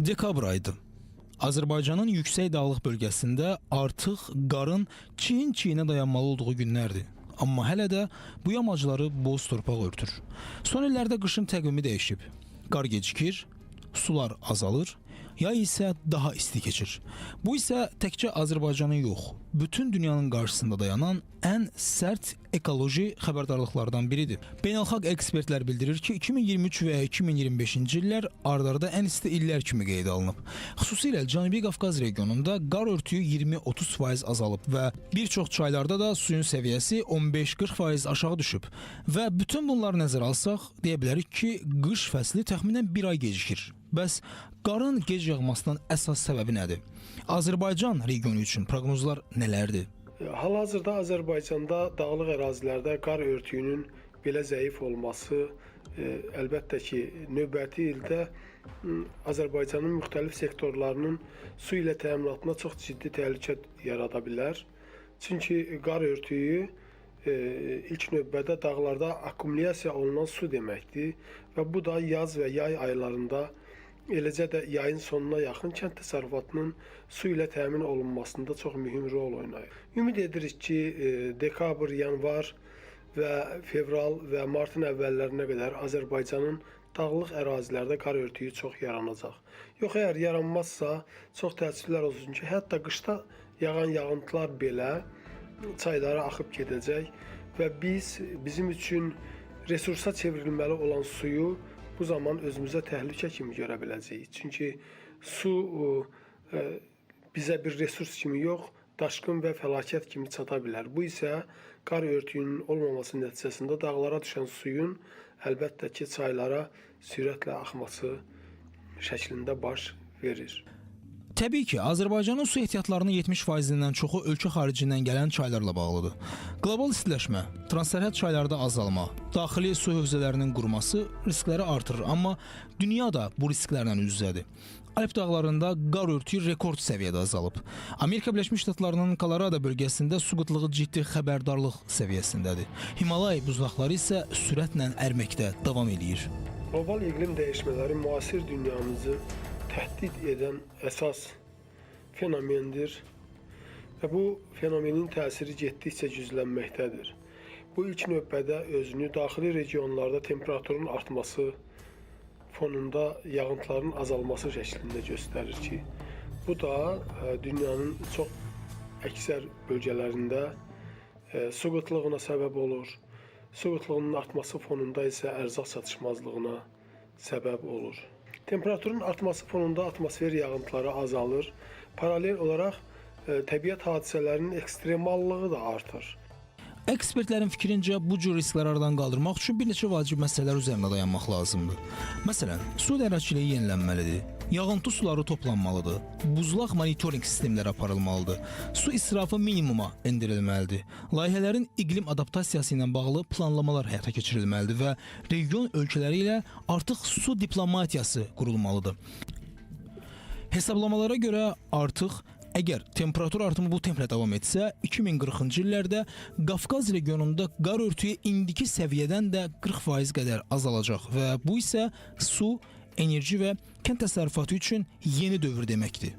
Dekabr ayıdır. Azərbaycanın yüksək dağlıq bölgəsində artıq qarın çiyin-çiyinə dayanmalı olduğu günlərdir. Amma hələ də bu yamacları boz torpaq örtür. Son illərdə qışın təqvimi dəyişib. Qar gecikir, sular azalır, yay isə daha isti keçir. Bu isə təkcə Azərbaycanın yox, bütün dünyanın qarşısında dayanan ən sərt ekoloji xəbərdarlıqlardan biridir. Beynəlxalq ekspertlər bildirir ki, 2023 və 2025-ci illər ard-arda ən isti illər kimi qeydə alınıb. Xüsusilə Cənubi Qafqaz regionunda qar örtüyü 20-30% azalıb və bir çox çaylarda da suyun səviyyəsi 15-40% aşağı düşüb. Və bütün bunları nəzərə alsaq, deyə bilərik ki, qış fəsli təxminən bir ay gecikir. Bəs qarın gec yağmasının əsas səbəbi nədir? Azərbaycan regionu üçün proqnozlar nələrdir? Hal-hazırda Azərbaycanda dağlıq ərazilərdə qar örtüyünün belə zəif olması əlbəttə ki, növbəti ildə Azərbaycanın müxtəlif sektorlarının su ilə təminatına çox ciddi təhlükə yarada bilər. Çünki qar örtüyü ilk növbədə dağlarda akkumulyasiya olunan su deməkdir və bu da yaz və yay aylarında, eləcə də yayın sonuna yaxın kənd təsərrüfatının su ilə təmin olunmasında çox mühüm rol oynayır. Ümid edirik ki, dekabr, yanvar və fevral və martın əvvəllərinə qədər Azərbaycanın dağlıq ərazilərdə qar örtüyü çox yaranacaq. Yox, əgər yaranmazsa, çox təəssüflər olsun ki, hətta qışda yağan yağıntılar belə çaylara axıb gedəcək və bizim üçün resursa çevrilməli olan suyu bu zaman özümüzə təhlükə kimi görə biləcəyik. Çünki su bizə bir resurs kimi yox, daşqın və fəlakət kimi çata bilər. Bu isə qar örtüyünün olmaması nəticəsində dağlara düşən suyun əlbəttə ki, çaylara sürətlə axması şəklində baş verir. Təbii ki, Azərbaycanın su ehtiyatlarının 70%-dən çoxu ölkə xaricindən gələn çaylarla bağlıdır. Qlobal istiləşmə, transsərhəd çaylarda azalma, daxili su hövzələrinin quruması riskləri artırır, amma dünya da bu risklərlə üz-üzədir. Alp dağlarında qar örtüyü rekord səviyyədə azalıb. Amerika Birləşmiş Ştatlarının Kolorado bölgəsində su qıtlığı ciddi xəbərdarlıq səviyyəsindədir. Himalay buzlaqları isə sürətlə ərməkdə davam edir. Qlobal iqlim dəyişmələri müasir dünyamızı təhdid edən əsas fenomendir və bu fenomenin təsiri getdikcə güclənməkdədir. Bu ilk növbədə özünü daxili regionlarda temperaturun artması fonunda yağıntıların azalması şəklində göstərir ki, bu da dünyanın çox əksər bölgələrində su qıtlığına səbəb olur. Su qıtlığının artması fonunda isə ərzaq çatışmazlığına səbəb olur. Temperaturun artması fonunda atmosfer yağıntıları azalır. Paralel olaraq təbiət hadisələrinin ekstremallığı da artır. Ekspertlərin fikrincə bu cür riskləri aradan qaldırmaq üçün bir neçə vacib məsələlər üzərində dayanmaq lazımdır. Məsələn, su idarəçiliyi yenilənməlidir, yağıntı suları toplanmalıdır, buzlaq monitorinq sistemləri aparılmalıdır, su israfı minimuma endirilməlidir, layihələrin iqlim adaptasiyası ilə bağlı planlamalar həyata keçirilməlidir və region ölkələri ilə artıq su diplomatiyası qurulmalıdır. Hesablamalara görə artıq əgər temperatur artımı bu templə davam etsə, 2040-cı illərdə Qafqaz regionunda qar örtüyü indiki səviyyədən də 40% qədər azalacaq və bu isə su, enerji və kənd təsərrüfatı üçün yeni dövr deməkdir.